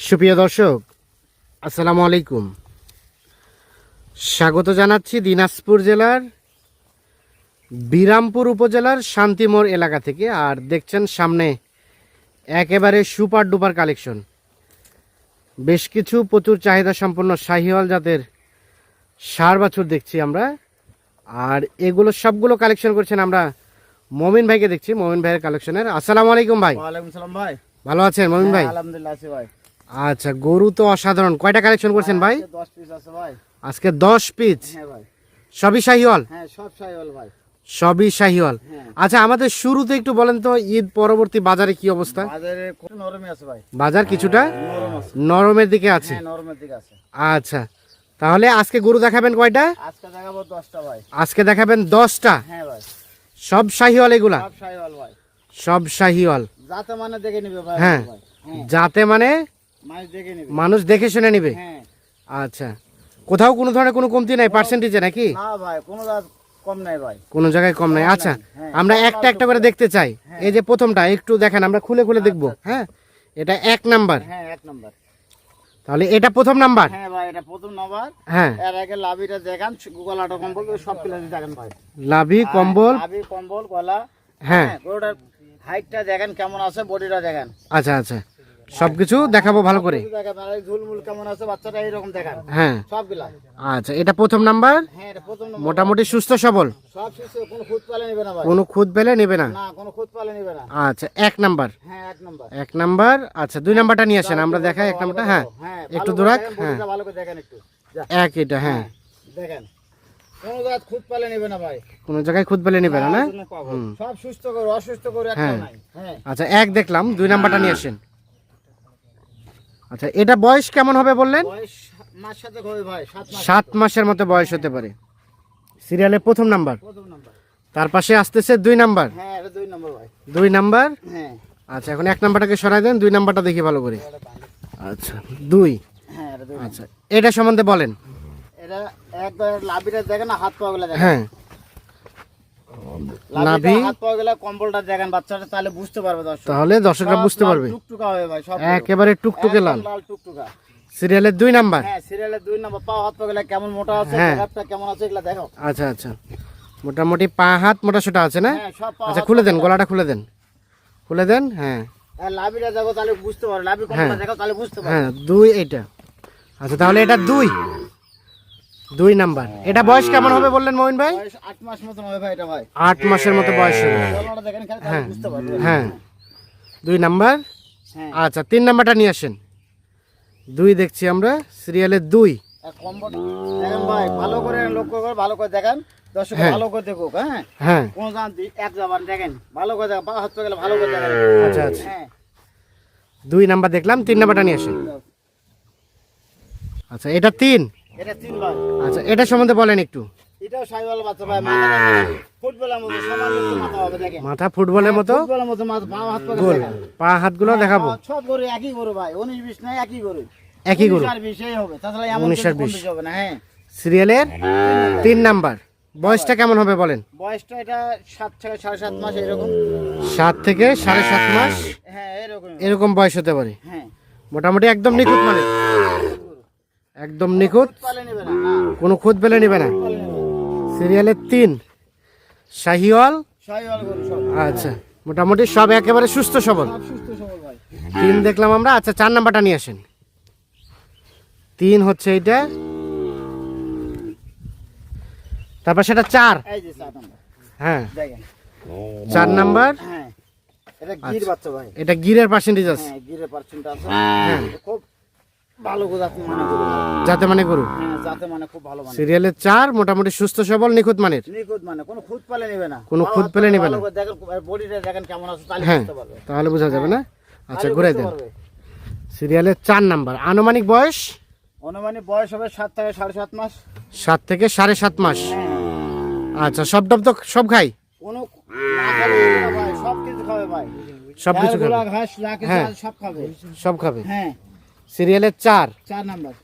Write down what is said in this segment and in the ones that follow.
সুপ্রিয় দর্শক, আসসালামু আলাইকুম। স্বাগত জানাচ্ছি দিনাজপুর জেলার বিরামপুর উপজেলার শান্তিমোড় এলাকা থেকে। আর দেখছেন সামনে একেবারে সুপার ডুপার কালেকশন, বেশ কিছু প্রচুর চাহিদা সম্পন্ন শাহিওয়াল জাতের ষাঁড় বাছুর দেখছি আমরা। আর এগুলো সবগুলো কালেকশন করছেন আমরা মমিন ভাইকে দেখছি, মমিন ভাইয়ের কালেকশনের। আসসালামু আলাইকুম ভাই। ওয়ালাইকুম সালাম ভাই। ভালো আছেন মমিন ভাই? আলহামদুলিল্লাহ আছি ভাই। আচ্ছা, গরু তো অসাধারণ। কয়টা কালেকশন করছেন ভাই? 10 পিস আছে ভাই। আজকে 10 পিস। হ্যাঁ ভাই। সবই শাহিওয়াল? হ্যাঁ, সব শাহিওয়াল ভাই। সবই শাহিওয়াল। হ্যাঁ। আচ্ছা, আমাদের শুরুতে একটু বলেন তো, ঈদ পরবর্তী বাজারে কি অবস্থা? বাজারে খুব নরমই আছে ভাই। বাজার কিছুটা নরম আছে। নরমের দিকে আছে। হ্যাঁ, নরমের দিকে আছে। আচ্ছা, তাহলে আজকে গরু দেখাবেন কয়টা? আজকে দেখাবো 10টা ভাই। আজকে দেখাবেন 10টা। হ্যাঁ ভাই। সব শাহিওয়াল এগুলা? সব শাহিওয়াল ভাই। সব শাহিওয়াল। যাতে মানে দেখে নিবে ভাই। হ্যাঁ, ভাই। হ্যাঁ, যাতে মানে মাছ দেখে নিবে। মানুষ দেখে শুনে নিবে। হ্যাঁ। আচ্ছা, কোথাও কোনো ধরনের কোনো কমতি নাই পার্সেন্টেজে নাকি? না ভাই, কোনো জাত কম নাই ভাই। কোনো জায়গায় কম নাই। আচ্ছা, হ্যাঁ। আমরা একটা একটা করে দেখতে চাই। এই যে প্রথমটা একটু দেখেন, আমরা খুলে খুলে দেখবো। হ্যাঁ, এটা 1 নাম্বার। হ্যাঁ, 1 নাম্বার। তাহলে এটা প্রথম নাম্বার। হ্যাঁ ভাই, এটা প্রথম নাম্বার। হ্যাঁ, এর আগে লাভিটা দেখান, গলাটা কম্বল সব প্লেটে দেখেন ভাই। লাভি কম্বল। লাভি কম্বল গলা। হ্যাঁ, গরুটার হাইটটা দেখেন কেমন আছে, বডিটা দেখেন। আচ্ছা আচ্ছা, সবকিছু দেখাবো ভালো করে। দেখেন আর এই ঝুলমুল কেমন আছে, বাচ্চাটা এইরকম দেখেন হ্যাঁ, সবগুলা। আচ্ছা, এটা প্রথম নাম্বার। হ্যাঁ, এটা প্রথম নম্বর। মোটামুটি সুস্থ সবল, সব শিশু, কোনো খুদ পালে নেবে না ভাই। কোনো খুদ পেলে নেবে না। না, কোনো খুদ পালে নেবে না। আচ্ছা, 1 নাম্বার। হ্যাঁ, 1 নম্বর। 1 নাম্বার। আচ্ছা, 2 নাম্বারটা নিয়ে আসেন, আমরা দেখাই 1 নাম্বারটা। হ্যাঁ, একটু দূরাক। হ্যাঁ, ভালো করে দেখেন একটু। যা, এটা। হ্যাঁ, দেখেন কোনো জাত খুদ পালে নেবে না ভাই। কোনো জায়গায় খুদ পেলে নেবে না, না? সব সুস্থ করো, অসুস্থ করো একটা হ্যাঁ। নাই। হ্যাঁ। আচ্ছা, 1 দেখলাম। 2 নাম্বারটা নিয়ে আসেন। আচ্ছা, এটা বয়স কেমন হবে বললেন? বয়স মাস সাথে হবে ভাই, 7 মাস। 7 মাসের মতো বয়স হতে পারে। সিরিয়ালে প্রথম নাম্বার। প্রথম নাম্বার। তার পাশে আসতেছে 2 নাম্বার। হ্যাঁ, এটা 2 নম্বর ভাই। 2 নাম্বার। হ্যাঁ। আচ্ছা, এখন 1 নাম্বারটাকে সরাই দেন, 2 নাম্বারটা দেখি ভালো করে। আচ্ছা, 2। হ্যাঁ, এটা 2। আচ্ছা, এটা সম্বন্ধে বলেন। এটা একবার লাভিটা দেখেন, হাত পা গুলা দেখেন। হ্যাঁ, লাভি নাভি। হাত পা গুলা কম্বলটা দেখেন বাচ্চাটা, তাহলে বুঝতে পারবে দর্শক। তাহলে দর্শকরা সব বুঝতে লাল পারবে। টুকটুকা হবে ভাই, সব একেবারে টুকটুকে লাল। একদম লাল টুকটুকা। সিরিয়ালের 2 নাম্বার। হ্যাঁ, সিরিয়ালের 2 নম্বর। পা হাত পা গুলা কেমন মোটা আছে, হ্যাঁ। দেখাটা কেমন আছে, এগুলা দেখো। আচ্ছা আচ্ছা, মোটামুটি পা হাত মোটা সোটা আছে না? হ্যাঁ, সব পা আচ্ছা, হাত খুলে পা দেন, গুলা। গলাটা খুলে দেন, খুলে দেন। হ্যাঁ আর লাভিটা দেখো, তাহলে বুঝতে পারবে। লাভি কম্বলটা দেখো, তাহলে বুঝতে পারবে। হ্যাঁ, 2 এটা। আচ্ছা, তাহলে এটা 2 নাম্বার। এটা বয়স কেমন হবে বললেন মমিন ভাই? বয়স 8 মাস মতন হবে ভাই এটা ভাই। 8 মাসের মতো বয়স হবে। গলাটা দেখেন খালি, তাহলে বুঝতে পারবে। হ্যাঁ, 2 নাম্বার। হ্যাঁ। আচ্ছা, 3 নাম্বারটা নিয়ে আসেন। 2 দেখছি আমরা, সিরিয়ালের 2। আর কম্বল দেখেন ভাই, ভালো করে লক্ষ্য করে ভালো করে দেখেন দর্শক, হ্যাঁ। ভালো করে দেখুক। হ্যাঁ, হ্যাঁ, কোন জান এক যাবার দেখেন, ভালো করে দেখেন, পা হাত পা গেলে ভালো করে দেখেন। আচ্ছা আচ্ছা, হ্যাঁ। 2 নাম্বার দেখলাম। 3 নাম্বারটা নিয়ে আসেন। আচ্ছা, এটা 3। এটা 3 বার। আচ্ছা, এটা সম্বন্ধে বলেন একটু। এটাও সাইওয়াল বাচ্চা ভাই, মাথাটা ফুটবলের মতো সমান একটু মাথা হবে দেখেন। মাথা ফুটবলের মতো ফুটবলের মতো মাথা, পা হাত পা গোল। দেখেন। পা হাতগুলো দেখাবো। সব গরু একই গরু ভাই, 19-20 নাই, একই গরু। একই গরু। 19 আর 20 এই হবে, তাছাড়া এমন 19 আর কিছু কম 20 বেশি হবে না। হ্যাঁ। সিরিয়ালের 3 নাম্বার। বয়সটা কেমন হবে বলেন? বয়সটা এটা 7 থেকে 7.5 মাস এরকম। 7 থেকে 7.5 মাস হ্যাঁ, এরকম। এরকম বয়স হতে পারে। হ্যাঁ। মোটামুটি একদম নিখুঁত, মানে একদম নিখুঁত, পালে নেবে না। না, কোনো খুঁত পেলে নেবে না। পালে নেবে না। সিরিয়ালের 3 শাহিওয়াল। সাইওয়াল গরু সব। আচ্ছা, মোটামুটি সব একেবারে সুস্থ সবল। সব সুস্থ সবল ভাই। 3 দেখলাম আমরা। আচ্ছা, 4 নাম্বারটা নিয়ে আসেন। 3 হচ্ছে এইটা, তারপর সেটা 4। এই যে 7 নাম্বার হ্যাঁ, দেখেন। 4 নাম্বার। হ্যাঁ, এটা গির বাচ্চা ভাই। এটা গিরের পার্সেন্টেজ আছে। হ্যাঁ, গিরের পার্সেন্ট আছে। হ্যাঁ, খুব ভালো গরু, জাতে মানে গরু। যাতে মানে গরু। হ্যাঁ, জাতে মানে খুব ভালো মানে। সিরিয়ালের 4, মোটামুটি সুস্থ সবল, নিখুঁত মানের। নিখুঁত মানে কোনো খুদ পালে নেবে না। কোনো খুঁত পেলে নেবে না। ভালো করে দেখেন, বডিটা দেখেন কেমন আছে, তাহলে হ্যাঁ, বুঝতে পারবে। তাহলে বোঝা যাবে না। আচ্ছা, তাহলে ঘুরাই বুঝতে দেন। পারবে। সিরিয়ালের 4 নাম্বার। আনুমানিক বয়স অনুমানিক বয়স হবে 7 থেকে 7.5 মাস। 7 থেকে 7.5 মাস। হ্যাঁ। আচ্ছা, সব ডব তো সব খাই? কোনো না খাবে না ভাই, সব কিছু খাবে ভাই। সব কিছু খাবে? ঘাসগুলা, ঘাস যা কিছু হ্যাঁ। আছে সব খাবে। সব খাবে। হ্যাঁ। সিরিয়ালের 4। 4 নাম্বার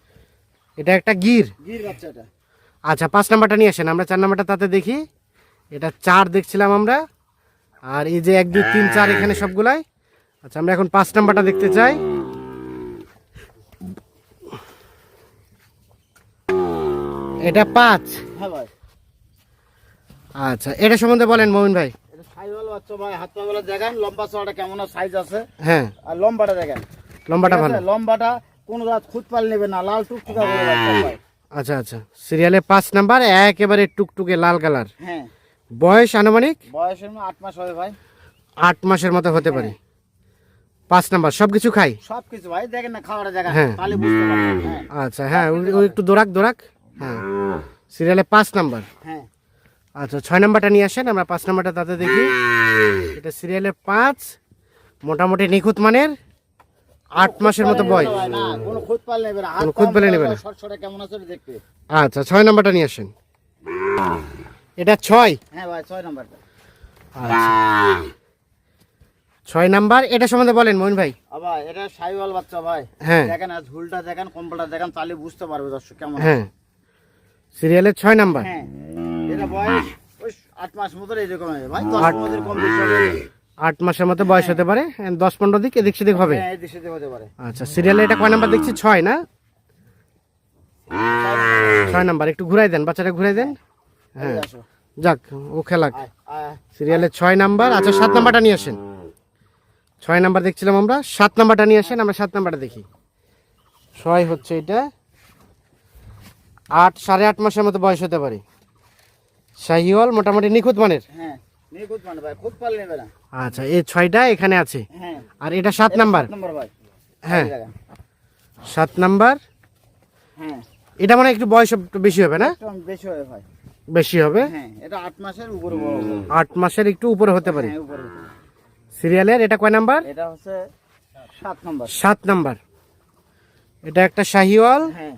এটা একটা গির। গির বাচ্চাটা। আচ্ছা, 5 নাম্বারটা নিয়ে আসেন, আমরা 4 নাম্বারটা তাতে দেখি। এটা 4 দেখছিলাম আমরা। আর এই যে 1 2 3 4 এখানে সবগুলাই। আচ্ছা, আমরা এখন 5 নাম্বারটা দেখতে চাই। এটা 5। হ্যাঁ ভাই, আচ্ছা, এটা সম্বন্ধে বলেন মমিন ভাই। এটা সাইওয়াল বাচ্চা ভাই, হাত পা গুলো দেখেন, লম্বা চড়াটা কেমন সাইজ আছে, হ্যাঁ, আর লম্বাটা দেখেন, লম্বাটা ঠিক ভালো। আছে? লম্বাটা কোনো রাত খুদ পাল নেবে না, লাল টুকটুকা করে বাচ্চা ভাই। আচ্ছা আচ্ছা, সিরিয়ালে 5 নাম্বার, একেবারে টুকটুকে লাল কালার। হ্যাঁ, বয়স আনুমানিক বয়স 8 মাস হবে ভাই। 8 মাসের মতো হতে পারে। 5 নাম্বার, সবকিছু খাই। সবকিছু ভাই দেখেন না, খাওয়াটা দেখেন, হ্যাঁ। তাহলে বুঝতে পারবেন। হ্যাঁ আচ্ছা, হ্যাঁ, ওই একটু দোরাক। হ্যাঁ, সিরিয়ালে 5 নাম্বার। হ্যাঁ, আচ্ছা, 6 নাম্বারটা নিয়ে আসেন, আমরা 5 নাম্বারটা তাতে দেখি। এটা সিরিয়ালে 5, মোটামুটি নিখুঁত মানের, 8 মাসের মতো বয়স। ভাই না, কোনো খুদ পাল নেবে না, হাত কোনো খুদ পাল নেবে না। শর্ট কেমন আছে এটা দেখতে। আচ্ছা, 6 নাম্বারটা নিয়ে আসেন। এটা 6। হ্যাঁ ভাই, 6 নাম্বারটা। আচ্ছা, 6 নাম্বার, এটা সম্বন্ধে বলেন মইন ভাই। আবার এটা সাইওয়াল বাচ্চা ভাই। হ্যাঁ। দেখেন আর ঝুলটা দেখেন, কম্বলটা দেখেন, তাহলে বুঝতে পারবে দর্শক কেমন আছে। হ্যাঁ, সিরিয়ালে 6 নাম্বার। হ্যাঁ, এটা বয়স ওই 8 মাস মতো এরকম হবে ভাই, 10 মধ্যে কম বেশি হবে। 8 মাসের মতো বয়স হতে পারে, 10-15 দিক এদিক সেদিক হবে। হ্যাঁ, এই দেশে হতে পারে। আচ্ছা, সিরিয়ালে এটা কয় নাম্বার দেখছি? 6 না? 6 নাম্বার, একটু ঘুরাই দেন, বাচ্চাটা ঘুরাই দেন। হ্যাঁ, আসো, যাক, ও খেলাক। আয়, আয়। সিরিয়ালে 6 নাম্বার। আচ্ছা, 7 নাম্বারটা নিয়ে আসেন। 6 নাম্বার দেখছিলাম আমরা, 7 নাম্বারটা নিয়ে আসেন, আমরা 7 নাম্বারটা দেখি। 6 হচ্ছে এটা, 8-8.5 মাসের মতো বয়স হতে পারে। শাহিওয়াল, মোটামুটি নিখুঁত মানের। হ্যাঁ, নিখুঁত মানে ভাই, খুদ পাল নেবে না। আচ্ছা, এই 6টা এখানে আছে। হ্যাঁ, আর এটা 7 নাম্বার। 7 নাম্বার ভাই। হ্যাঁ, এই দেখেন। 7 নাম্বার। হ্যাঁ, এটা মানে একটু বয়স একটু বেশি হবে না? একটু বেশি হবে ভাই। বেশি হবে, হ্যাঁ, এটা 8 মাসের উপরে বড় হবে। 8 মাসের একটু উপরে হতে পারে। হ্যাঁ, উপরে। সিরিয়ালের এটা কয় নাম্বার? এটা হচ্ছে 7 নাম্বার। 7 নাম্বার। এটা একটা শাহিওয়াল। হ্যাঁ,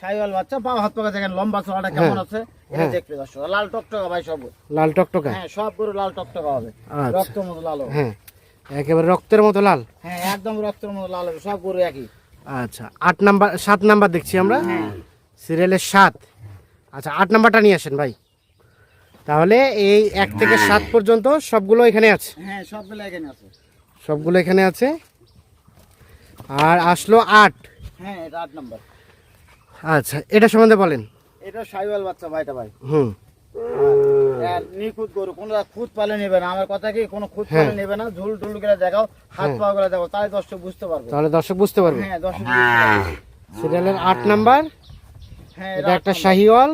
সাইওয়াল বাচ্চা, পাও হাত পা দেখেন, লম্বা চড়াটা কেমন আছে এটা হ্যাঁ। দেখবে দর্শক। লাল টকটকা ভাই সব। লাল টকটকা। হ্যাঁ, সব গরু লাল টকটকা হবে, আচ্ছা। রক্ত মতো লাল হবে। হ্যাঁ, একেবারে রক্তের মতো লাল। হ্যাঁ, একদম রক্তের মতো লাল হবে, সব গরু একই। আচ্ছা, 8 নাম্বার, 7 নাম্বার দেখছি আমরা। হ্যাঁ, সিরিয়ালের 7। আচ্ছা, 8 নাম্বারটা নিয়ে আসেন ভাই। তাহলে এই 1 থেকে 7 পর্যন্ত সবগুলো এখানে আছে। হ্যাঁ, সবগুলো এখানে আছে। সবগুলো এখানে আছে। আর আসলো 8। হ্যাঁ, এটা 8 নাম্বার। আচ্ছা, এটা সম্বন্ধে বলেন। এটা সাইওয়াল বাচ্চা ভাইটা ভাই। হুম, আর নিখুঁত গরু, কোনো খুদ পালে নেবে না। আমার কথা কি, কোনো খুদ হ্যাঁ। পালে নেবে না। ঝুল টুল করে দেখাও, হাত হ্যাঁ। পা গুলো দেখাও, তাহলে দর্শক বুঝতে পারবে। তাহলে দর্শক বুঝতে পারবে। হ্যাঁ, দর্শক বুঝতে পারবে। সিরিয়ালের 8 নাম্বার। হ্যাঁ, এটা একটা শাহিওয়াল,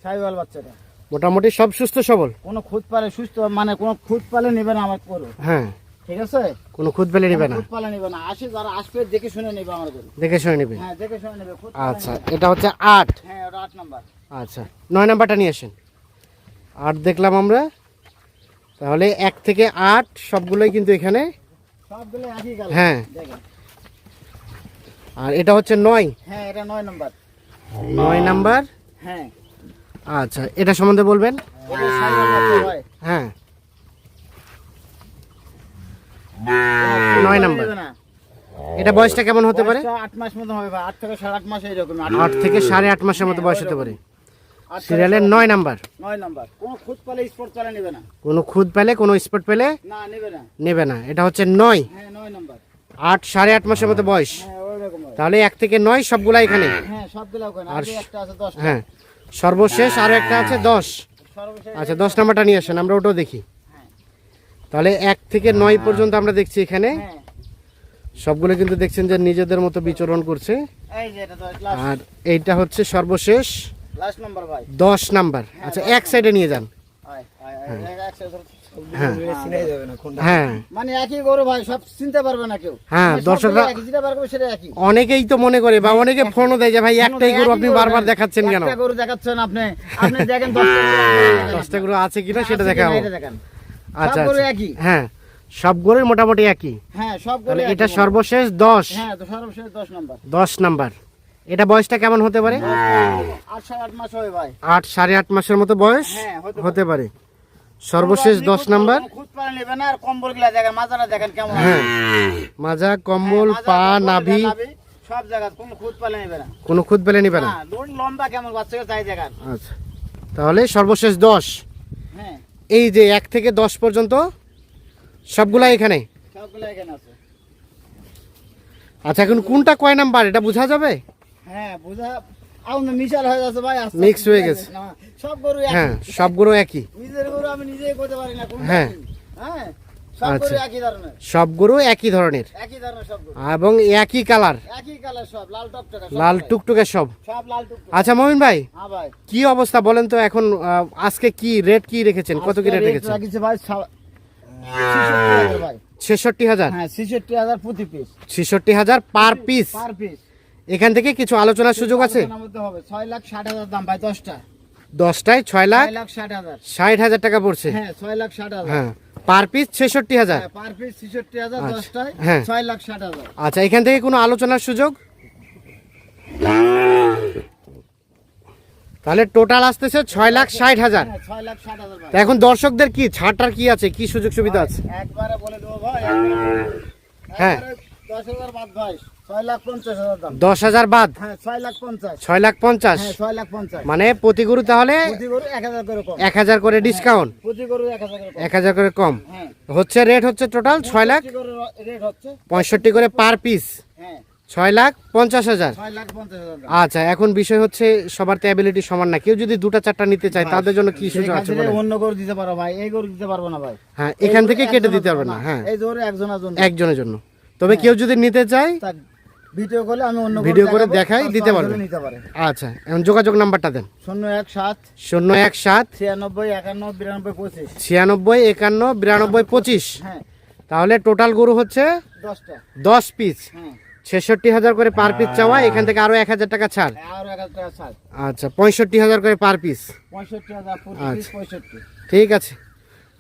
সাইওয়াল বাচ্চাটা। মোটামুটি সব সুস্থ সবল। কোনো খুদ পালে সুস্থ, মানে কোনো খুদ পালে নেবে না আমার গরু, হ্যাঁ, ঠিক আছে? কোনো খুদ পেলে নিবে না, খুদ পালে নেবে না। আসে যারা আসবে দেখে শুনে নেবে আমার গরু। দেখে শুনে নিবে। হ্যাঁ, দেখে শুনে নেবে, খুদ পালে আচ্ছা, নেবে না। এটা হচ্ছে 8। হ্যাঁ, ওটা 8 নাম্বার। আচ্ছা, 9 নাম্বারটা নিয়ে আসেন। 8 দেখলাম আমরা। তাহলে 1 থেকে 8 সবগুলোই কিন্তু এখানে। সবগুলো একই গেল। হ্যাঁ। দেখেন। আর এটা হচ্ছে 9। হ্যাঁ, এটা 9 নাম্বার। 9 নাম্বার। হ্যাঁ, আচ্ছা, এটা সম্বন্ধে বলবেন। এটা সাইওয়াল বাচ্চা ভাই। হ্যাঁ, কোনো খুদ 9 পালে নাম্বার। নেবে না। এটা বয়সটা কেমন হতে পারে? বয়সটা 8 মাস মতো হবে ভাই, 8 থেকে 8.5 মাস এইরকম। 8 থেকে 8.5 মাসের মতো বয়স হতে পারে। 8 থেকে সিরিয়ালের 9 নাম্বার। 9 নাম্বার। কোনো খুদ পালে স্পোর্ট পালে নেবে না। কোনো খুদ পেলে, কোনো স্পট পেলে না, নেবে না। নেবে না। এটা হচ্ছে 9। হ্যাঁ, 9 নাম্বার। 8-8.5 মাসের মতো বয়স। হ্যাঁ, ওইরকম হবে। তাহলে 1 থেকে 9 সবগুলা এখানে। হ্যাঁ, সবগুলো ওখানে। আর আগে একটা আছে 10টা। হ্যাঁ, সর্বশেষ আরো একটা আছে 10। সর্বশেষ আচ্ছা, 10 নাম্বারটা নিয়ে আসেন, আমরা ওটাও দেখি। হ্যাঁ। তাহলে 1 থেকে 9 পর্যন্ত আমরা দেখছি এখানে। হ্যাঁ, সবগুলো কিন্তু দেখছেন যে নিজেদের মতো বিচরণ করছে। এই যে এটা তো লাস্ট আর এইটা হচ্ছে সর্বশেষ নাম্বার ভাই। 10 নাম্বার। আচ্ছা, এক সাইডে নিয়ে যান। আয় আয় আয়, একসাথে ধরো। হ্যাঁ, চিনাই যাবে না কোনটা। হ্যাঁ, মানে একই গরু ভাই, সব চিনতে পারবে না কেউ। হ্যাঁ, মানে দর্শকরা- সবগুলো একই, যেটা বার করবে সেটা একই। অনেকেই তো মনে করে বা অনেকে ফোনও দেয় যে ভাই একটাই গরু আপনি একই বারবার গরু, দেখাচ্ছেন কেন? একটা গরু দেখাচ্ছেন আপনি, আপনি দেখেন 10টা গরু। 10টা গরু আছে কিনা সেটা দেখাবো। এটা দেখেন। আচ্ছা, সব গরু আচ্ছা। একই। হ্যাঁ, সব গরুই মোটামুটি একই। হ্যাঁ, সব গরু তাহলে একই এটা মনে হয়। সর্বশেষ 10। হ্যাঁ, তো সর্বশেষ 10 নাম্বার। 10 নাম্বার। এটা বয়সটা কেমন হতে পারে? 8 মাস হবে ভাই। 8-8.5 মাসের মতো বয়স হ্যাঁ, হতে পারে। সর্বশেষ 10 নাম্বার। খুদ পালে নেবে না। আর কম্বল গুলা দেখেন, মাজারা দেখেন কেমন আছে। হ্যাঁ, মাজা, কম্বল, হ্যাঁ, পা, মাজা, কম্বল, নাভি নাভি, সব জায়গা কোনো খুদ পালে নেবে না। কোনো খুদ পেলে নিবে না। হ্যাঁ, দড়ি লম্বা কেমন বাচ্চাকে চাই দেখেন। আচ্ছা, তাহলে সর্বশেষ 10। হ্যাঁ, এই যে 1 থেকে 10 পর্যন্ত সবগুলা এখানে। সবগুলো এখানে আছে। আচ্ছা, এখন কোনটা কয় নাম্বার এটা বোঝা যাবে? হ্যাঁ, বুঝা আমার মিশাল হয়ে যাচ্ছে ভাই, আস্তে Mix আস্তে হয়ে গেছে। না, সব গরু এক। হ্যাঁ সবগুলো একই। নিজের গরু আমি নিজেই করতে পারি না কোনটা হ্যাঁ। কি। হ্যাঁ সব গরু আচ্ছা। একই ধরনের, সবগুলো একই ধরনের সব গরু এবং একই কালার, একই কালার, সব লাল টকটকা, সব লাল ভাই। টুকটুকে সব। সব লাল টুকটুকে। আচ্ছা মমিন ভাই, হ্যাঁ ভাই, কি অবস্থা বলেন তো এখন? আজকে কি রেট কি রেখেছেন, কত কি আজকে রেট রেট রেখেছেন? রাখিছে ভাই 66,000 ভাই। 66,000। হ্যাঁ 66,000 প্রতি piece, 66,000 per piece. Per piece. এখান থেকে কিছু আলোচনার সুযোগ আছে? 6,60,000 দাম ভাই, 10টা 10টায় 6,60,000 6,60,000। টাকা পড়ছে। হ্যাঁ 6,60,000। হ্যাঁ পার পিস 66,000। হ্যাঁ পার পিস 66,000, আচ্ছা, 10টায় হ্যাঁ। 6,60,000। আচ্ছা এখান থেকে কোনো আলোচনার সুযোগ? তাহলে টোটাল আসতেছে 6,60,000। হ্যাঁ 6,60,000 ভাই। তা এখন দর্শকদের কি ছাড়টার কি আছে, কি সুযোগ সুবিধা আছে? একবারে বলে দেবো ভাই, হ্যাঁ। 10,000 বাদ ভাই, 6,50,000 দাম। 10,000 বাদ হ্যাঁ 6,50,000। 6,50,000। হ্যাঁ 6,50,000। মানে প্রতি গরু তাহলে প্রতি গরু 1,000 করে কম। 1,000 করে ডিসকাউন্ট, প্রতি গরু 1,000 করে কম। 1,000 করে কম হ্যাঁ হচ্ছে। রেট হচ্ছে টোটাল 6,65,000 প্রতি গরুর রেট হচ্ছে। করে পার পিস, হ্যাঁ 6,50,000। 6,50,000 দাম। আচ্ছা এখন বিষয় হচ্ছে সবার তো অ্যাবিলিটি সমান না, কেউ যদি দুটা চারটা নিতে চায় তাদের জন্য কি সুযোগ আছে সেক্ষেত্রে বলেন? অন্য গরু দিতে পারো ভাই, এই গরু দিতে পারবো না ভাই। হ্যাঁ এখান থেকে এই কেটে একজনের দিতে পারবেন জন্য না। হ্যাঁ এই গরু একজনের জন্য। একজনের জন্য। তবে কেউ যদি নিতে চায় তা ভিডিও করলে আমি অন্য গরু ভিডিও করে দেখাবো, দেখাই তার দিতে সঙ্গে পারবে। নিতে পারে। আচ্ছা এখন যোগাযোগ নাম্বারটা দেন। 017 017 96 51 92 25। 96 51 92 25। হ্যাঁ তাহলে টোটাল গরু হচ্ছে 10টা। 10 পিস, হ্যাঁ 66,000 করে পার পিস চাওয়া, এখান থেকে আরো 1,000 টাকা ছাড়। আর 1,000 টাকা ছাড়। আচ্ছা 65,000 করে পার পিস। 65,000 প্রতি পিস, 65। ঠিক আছে।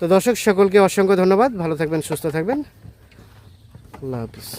তো দর্শক সকলকে অসংখ্য ধন্যবাদ, ভালো থাকবেন, সুস্থ থাকবেন, আল্লাহ হাফিজ।